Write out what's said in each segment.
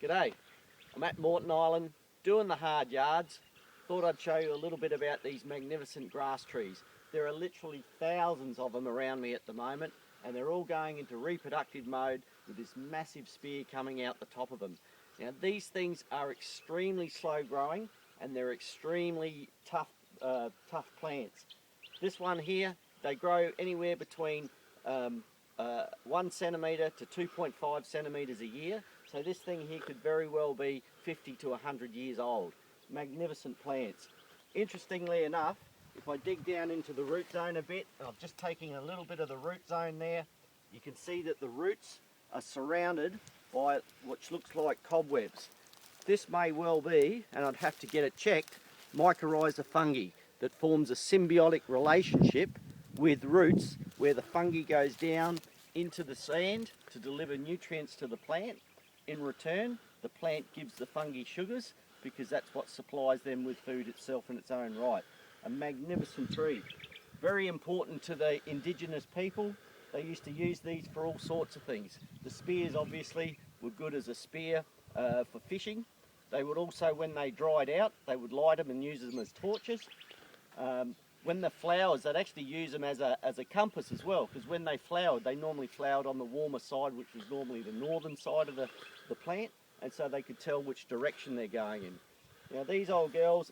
G'day, I'm at Moreton Island doing the hard yards. Thought I'd show you a little bit about these magnificent grass trees. There are literally thousands of them around me at the moment, and they're all going into reproductive mode with this massive spear coming out the top of them. Now these things are extremely slow growing and they're extremely tough plants. This one here, they grow anywhere between 1 centimetre to 2.5 centimetres a year. So this thing here could very well be 50 to 100 years old. Magnificent plants. Interestingly enough, if I dig down into the root zone a bit, I'm just taking a little bit of the root zone there, you can see that the roots are surrounded by what looks like cobwebs. This may well be, and I'd have to get it checked, mycorrhiza fungi that forms a symbiotic relationship with roots where the fungi goes down into the sand to deliver nutrients to the plant. In return, the plant gives the fungi sugars because that's what supplies them with food itself in its own right. A magnificent tree. Very important to the indigenous people. They used to use these for all sorts of things. The spears obviously were good as a spear for fishing. They would also, when they dried out, they would light them and use them as torches. When the flowers, they'd actually use them as a compass as well, because when they flowered, they normally flowered on the warmer side, which was normally the northern side of the plant, and so they could tell which direction they're going in. Now these old girls,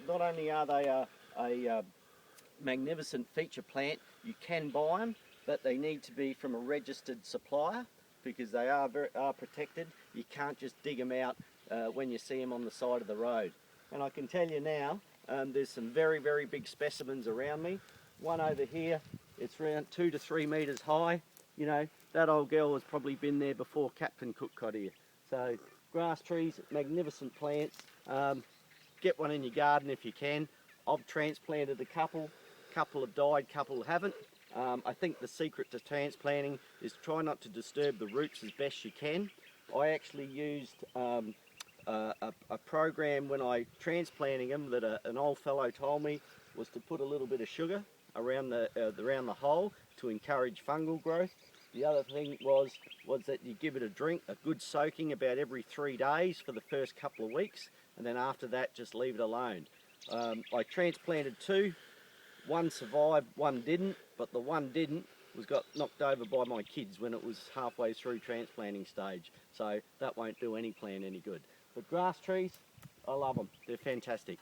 not only are they a magnificent feature plant, you can buy them, but they need to be from a registered supplier because they are protected. You can't just dig them out when you see them on the side of the road. And I can tell you now, there's some very, very big specimens around me. One over here, it's around 2 to 3 metres high. You know, that old girl has probably been there before Captain Cook got here. So grass trees, magnificent plants. Get one in your garden if you can. I've transplanted a couple have died, couple haven't. I think the secret to transplanting is try not to disturb the roots as best you can. I actually used a program when I transplanting them that an old fellow told me was to put a little bit of sugar around the hole to encourage fungal growth. The other thing was that you give it a drink, a good soaking about every 3 days for the first couple of weeks, and then after that just leave it alone. I transplanted 2, one survived, one didn't, but the one didn't got knocked over by my kids when it was halfway through transplanting stage, so that won't do any plant any good. But grass trees, I love them, they're fantastic.